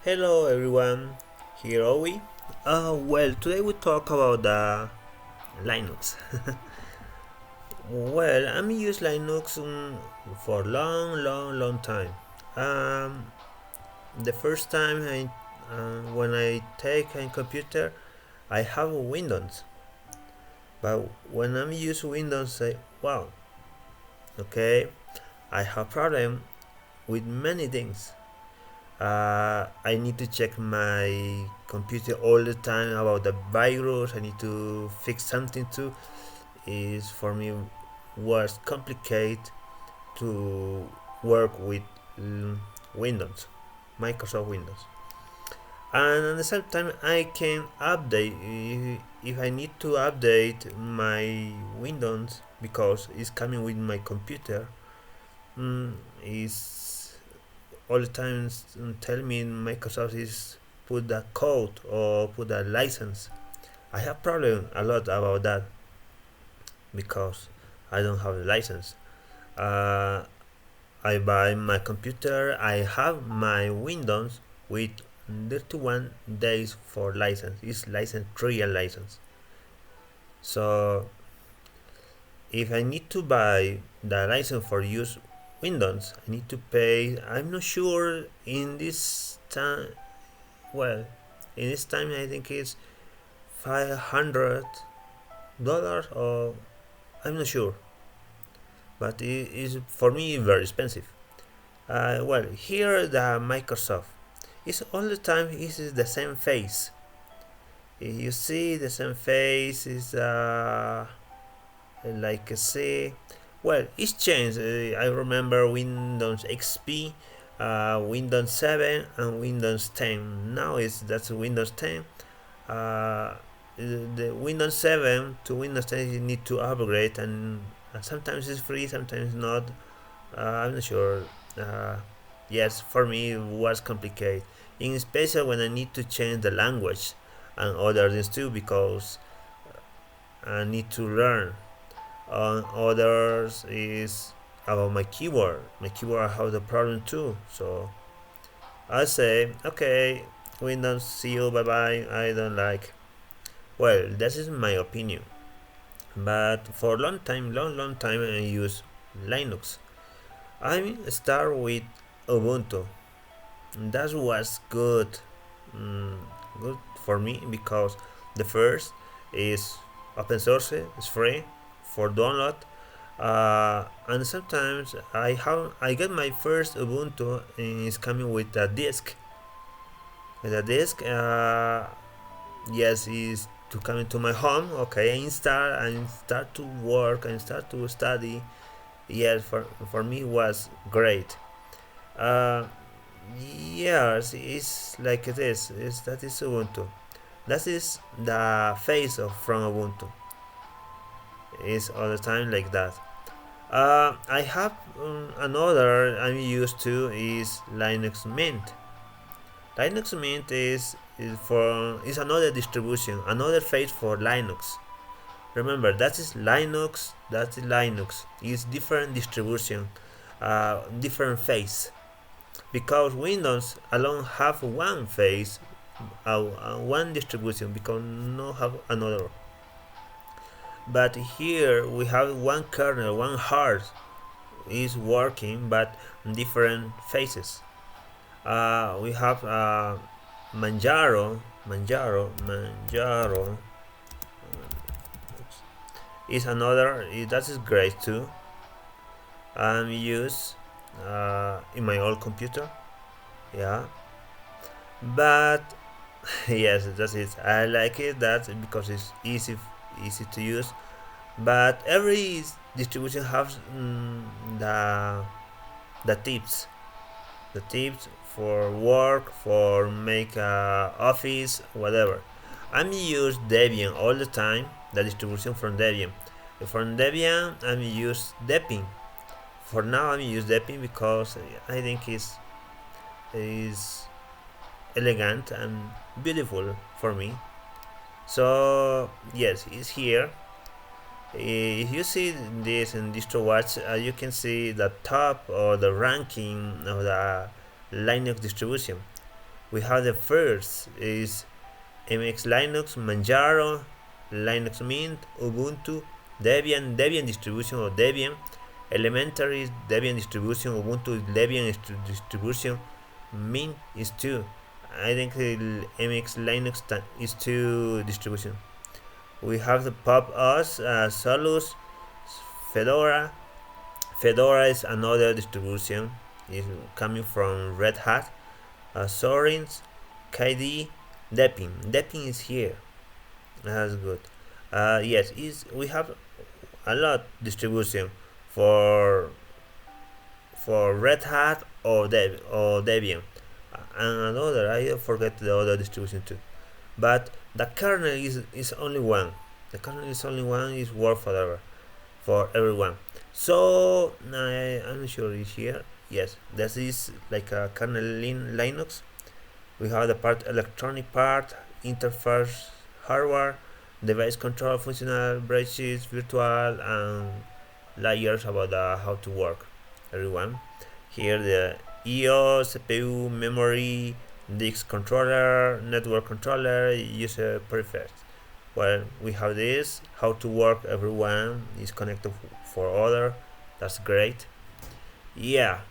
Hello everyone, here Owee. Well, today we talk about Linux. Well, I'm use Linux for long time. Um, the first time when I take a computer, I have Windows, but when I'm use Windows, wow, okay, I have problem with many things. I need to check my computer all the time about the virus. I need to fix something too. Is for me was complicated to work with Windows, Microsoft Windows, and at the same time I can update if I need to update my Windows because it's coming with my computer. Is all the time tell me Microsoft is put the code or put a license. I have problem a lot about that because I don't have a license. Uh, I buy my computer. I have my Windows with 31 days for license. It's license trial license. So if I need to buy the license for use Windows, I need to pay. I'm not sure in this time. Well, in this time I think it's $500 or I'm not sure, but it is for me very expensive. Well, here the Microsoft is all the time is the same face. You see the same face is like say, well, it's changed. I remember Windows XP, Windows 7, and Windows 10. Now is that's Windows 10. Uh, the Windows 7 to Windows 10 you need to upgrade, and sometimes it's free, sometimes not. I'm not sure. Yes, for me it was complicated, in special when I need to change the language and other things too, because I need to learn. Others is about my keyboard. My keyboard has the problem too. So I say, okay, Windows, see you, bye bye. I don't like. Well, this is my opinion. But for a long time, I use Linux. I start with Ubuntu. That was mm, good for me because the first is open source, it's free for download, and sometimes I get my first Ubuntu and it's coming with a disk. The disk, yes, is to come into my home. Okay, I install and start to work and start to study. Yes, for me was great. Uh, yes, it's like this. That is Ubuntu. That is the face of from Ubuntu. It's all the time like that. I have another I'm used to is Linux Mint. Linux Mint is another distribution, another face for Linux. Remember, that is Linux. That is Linux. It's different distribution, different face. Because Windows alone have one face, one distribution, because no have another. But here we have one kernel, one heart is working, but different faces. We have Manjaro is another. That is great too. I'm used in my old computer. Yeah, but yes, that's it. I like it that because it's easy to use. But every distribution has the tips, the tips for work, for make office, whatever. I'm use Debian all the time. The distribution from Debian. From Debian, I'm use Deepin. For now, I'm use Deepin because I think is elegant and beautiful for me. So yes, it's here. If you see this in Distro Watch, you can see the top or the ranking of the Linux distribution. We have the first is MX Linux, Manjaro, Linux Mint, Ubuntu, Debian distribution or Debian, Elementary Debian distribution, Ubuntu Debian distribution, Mint is 2. I think the MX Linux is 2 distribution. We have the Pop OS, Solus, Fedora. Fedora is another distribution. It's coming from Red Hat. Sorins, KD, Deepin. Deepin is here. That's good. Yes, we have a lot distribution for Red Hat or Debian, and another. I forget the other distribution too. But the kernel is only one. The kernel is only one. Is work forever for everyone. So I'm sure it's here. Yes, this is like a kernel Linux. We have the part electronic part, interface, hardware, device control, functional, branches, virtual, and layers about how to work. Everyone. Here the IO, CPU, memory, disk controller, network controller, user preferred. Well, we have this, how to work, everyone is connected for other. That's great. Yeah.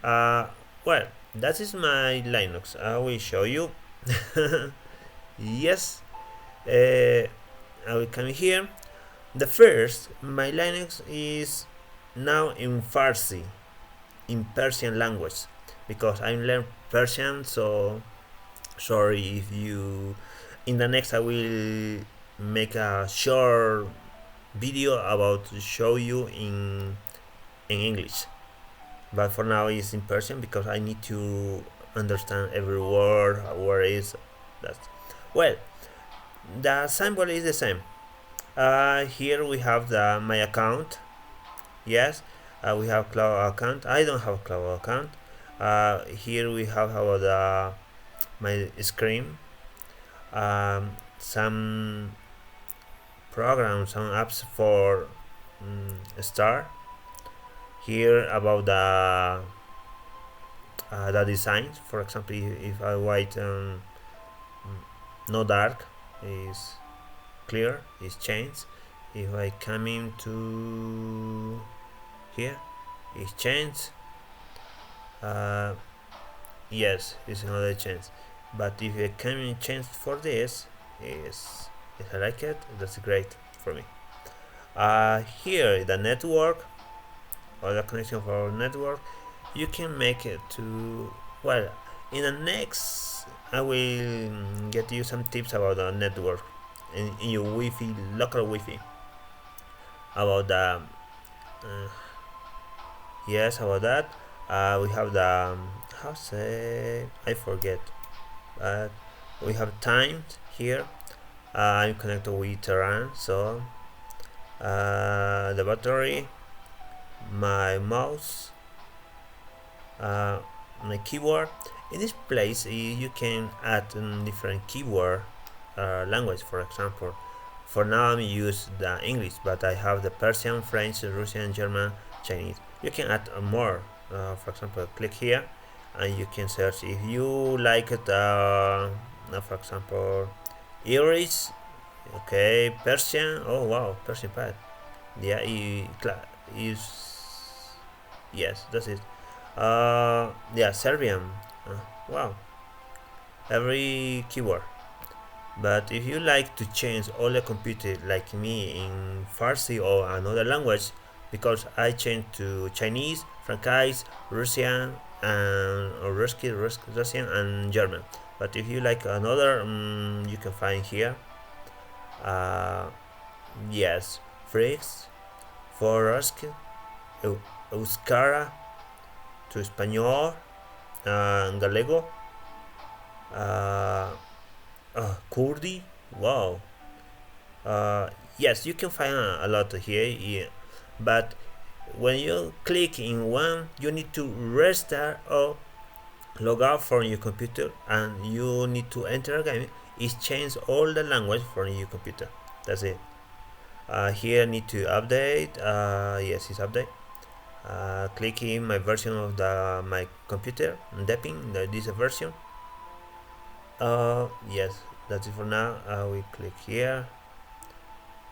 Well, that is my Linux. I will show you. Yes. I will come here. The first, my Linux is now in Farsi, in Persian language, because I learned Persian. So sorry if you. In the next, I will make a short video about show you in English, but for now it's in Persian because I need to understand every word. Where is that? Well, the symbol is the same. Here we have my account. Yes, we have cloud account. I don't have cloud account. Here we have about my screen. Some programs, some apps for start. Here about the designs. For example, if I white no dark is clear, is changed. If I come into here, it's changed. Yes, it's another change. But if I come in change for this, if I like it, that's great for me. Here the network or the connection for our network, you can make it to, well, in the next I will get you some tips about the network in your Wi-Fi, local Wi-Fi, about the yes, about that. We have the how say, I forget, but we have times here. I'm connected with Terran, so the battery, my mouse, my keyboard. In this place you can add different keyboard language. For example, for now I'm use the English, but I have the Persian, French, Russian, German, Chinese. You can add more. For example, click here and you can search if you like it. For example, Irish, okay, Persian. Oh wow, Persian pad. Yeah, yes, that's it. Yeah, Serbian. Wow, every keyboard. But if you like to change all the computer like me in Farsi or another language, because I changed to Chinese, Francais, Russian, and Russian and German. But if you like another, you can find here. Yes, Frix, Forsk, Euskara, to Español, Galego, Kurdi. Wow. Yes, you can find a lot here, yeah. But when you click in one, you need to restart or log out from your computer, and you need to enter again. It changes all the language from your computer. That's it. Here need to update. Yes, it's update. Click in my version of my computer, Deepin, this version. Yes, that's it for now. I will click here.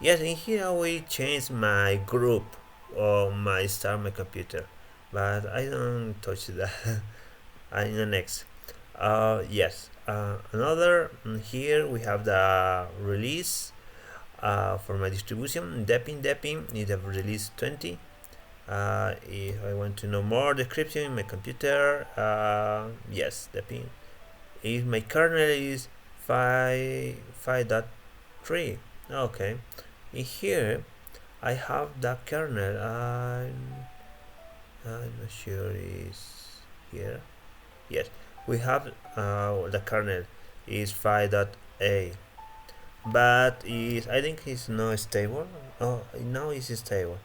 Yes, in here I will change my group or my start my computer, but I don't touch that. In the next. Yes, another here we have the release for my distribution. Deepin is the release 20. If I want to know more description in my computer, yes, Deepin. If my kernel is 5.3, okay. In here, I have the kernel. I'm not sure it's here. Yes, we have the kernel is 5.a, but I think it's not stable. Oh, now it's stable.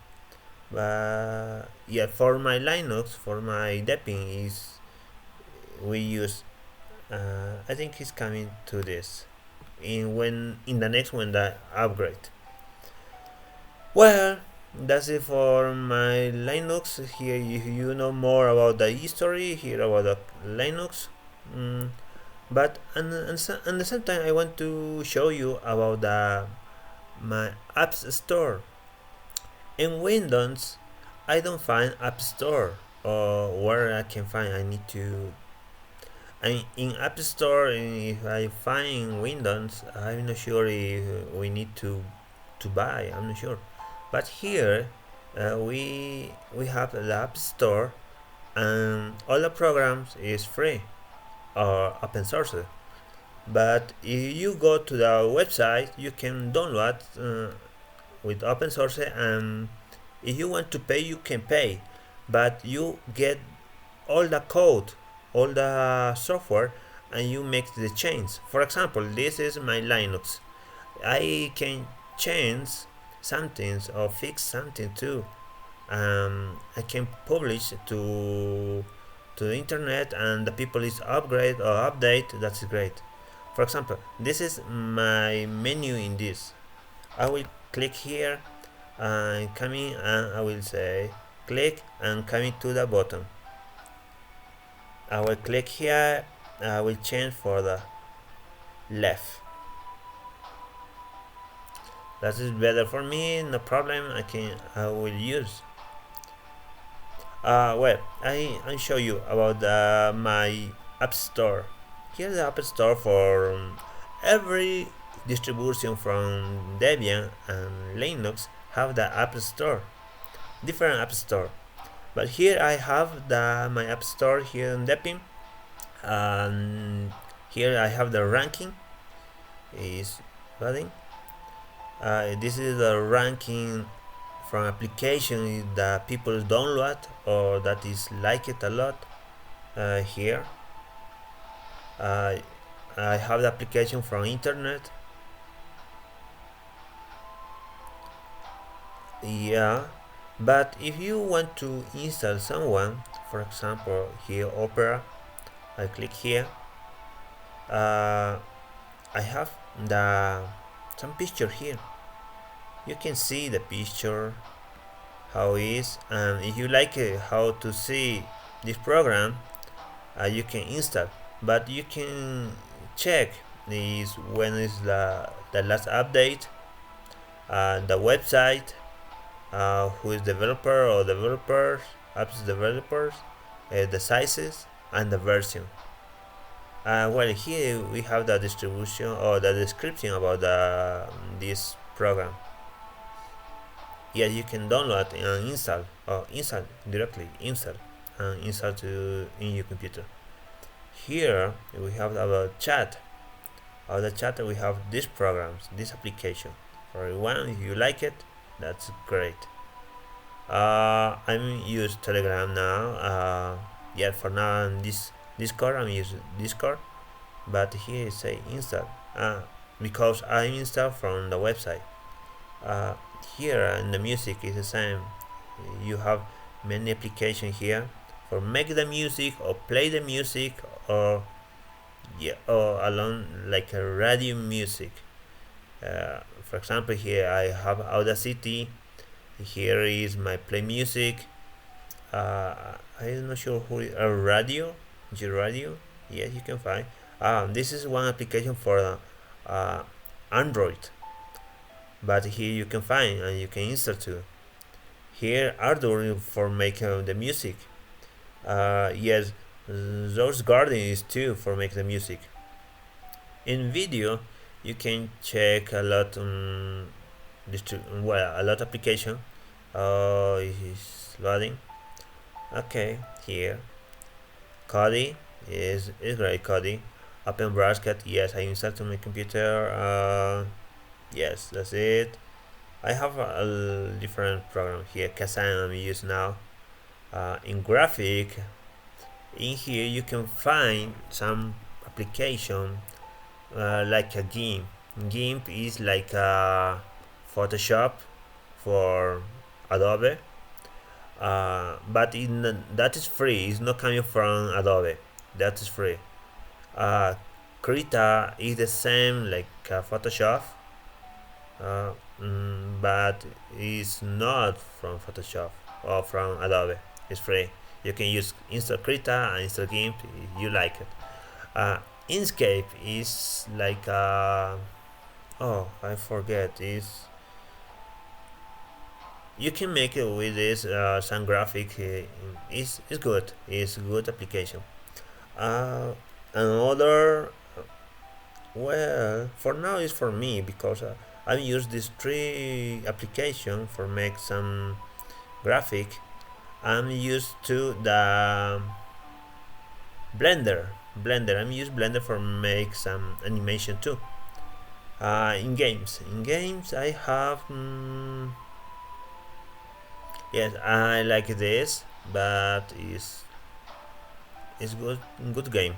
But yeah, for my Linux, for my Deepin is we use. I think it's coming to this in the next one that upgrade. Well, that's it for my Linux. Here, if you know more about the history here about the Linux, but and the same time, I want to show you about my apps store. In Windows, I don't find App Store or where I can find. I need to. In App Store, if I find Windows, I'm not sure if we need to buy. I'm not sure, but here we have the App Store, and all the programs is free or open source. But if you go to the website, you can download with open source, and if you want to pay, you can pay, but you get all the code, all the software, and you make the change. For example, this is my Linux. I can change something or fix something too. I can publish to the internet, and the people is upgrade or update. That's great. For example, this is my menu in this. I will click here and coming, and I will say click and coming to the bottom. I will click here. I will change for the left. That is better for me. No problem. I will use. Well, I show you about my App Store. Here's the App Store for every distribution from Debian and Linux have the App Store, different App Store. But here I have my App Store here in Deepin, and here I have the ranking is loading. This is the ranking from application that people download or that is like it a lot. Here I have the application from internet. Yeah, but if you want to install someone, for example here Opera, I click here. I have some picture here. You can see the picture how it is, and if you like how to see this program, you can install, but you can check this when is the last update, the website, who is developer or developers, apps developers, the sizes and the version. Well, here we have the distribution or the description about this program. Yeah, you can download and install or install directly, install and install in your computer. Here we have our chat. On the chat we have these programs, this application. For everyone, if you like it, that's great. I'm use Telegram now. Yeah, for now this Discord, I'm using Discord, but here it say install. Because I install from the website. Here in the music is the same. You have many applications here for make the music or play the music or along like a radio music. For example, here I have Audacity. Here is my play music. I'm not sure who a radio, G radio. Yes, you can find. This is one application for Android, but here you can find and you can insert too. Here Ardour for making the music. Yes, those Garden is too for making the music. In video, you can check a lot a lot application. It's loading. Okay, here. Kodi is great. Kodi. Open bracket. Yes, I installed to my computer. Yes, that's it. I have a different program here. Kazan I'm using now. In graphic, in here you can find some application like a GIMP. GIMP is like a Photoshop for Adobe, but that is free. It's not coming from Adobe. That is free. Uh, Krita is the same like Photoshop, uh, but it's not from Photoshop or from Adobe. It's free. You can use install Krita and install GIMP if you like it. Inkscape is like oh, I forget. Is you can make it with this some graphic. It's good. It's a good application. Another, well, for now is for me because I use these three application for make some graphic. I'm used to the Blender. I'm use Blender for make some animation too. In games, I have yes, I like this, but it's good game.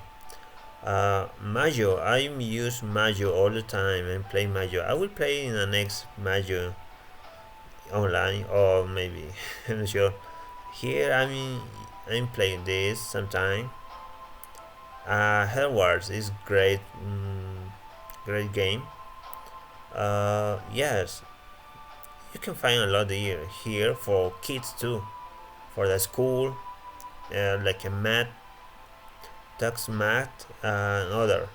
Majo, I use Majo all the time and play Majo. I will play in the next Majo online or maybe I'm not sure. Here I'm playing this sometime. Hellwars is great, great game. Yes, you can find a lot here for kids too, for the school, like a math, tax math, and other.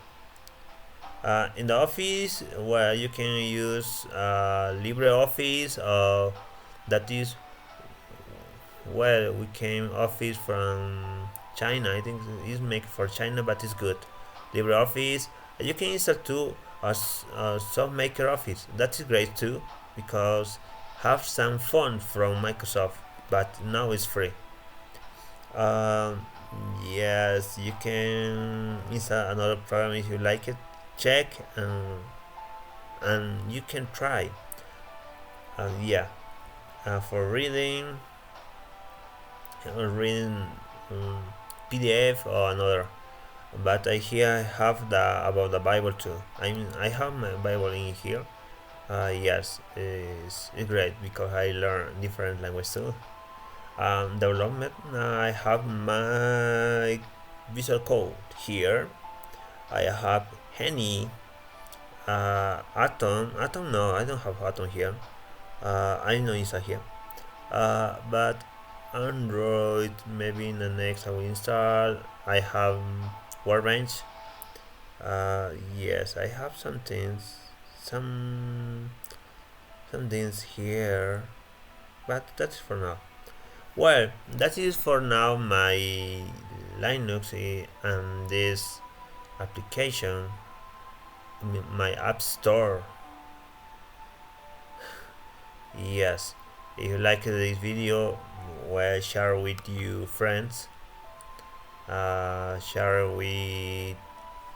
In the office, where you can use LibreOffice, that is, well, we came office from China. I think it's made for China, but it's good. LibreOffice, you can insert too some Maker Office. That is great too because have some fun from Microsoft, but now it's free. Um, yes, you can install another program if you like it. Check and you can try. Yeah, for reading or reading PDF or another. But here I have the about the Bible too. I have my Bible in here. Yes, it's great because I learn different languages too. Development. I have my Visual Code here. I have Henny, Atom. Atom, no, I don't have Atom here. I know inside here. But Android, maybe in the next I will install. I have Workbench. Yes, I have some things, some things here, but that's for now. Well, that is for now my Linux and this application, my App Store. Yes, if you like this video, well, share with your friends. Share with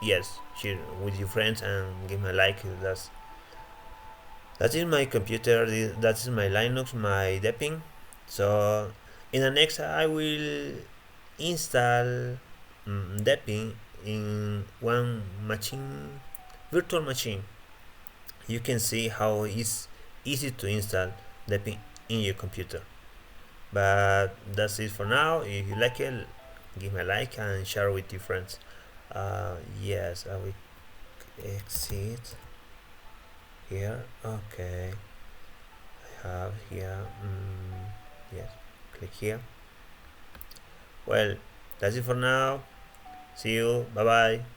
yes, share with your friends and give me a like. That is my computer. That is my Linux, my Deepin. So in the next, I will install Deepin in one machine, virtual machine. You can see how it's easy to install Deepin in your computer. But that's it for now. If you like it, give me a like and share with your friends. Yes, I will exit here. Okay, I have here. Yes, click here. Well, that's it for now. See you. Bye bye.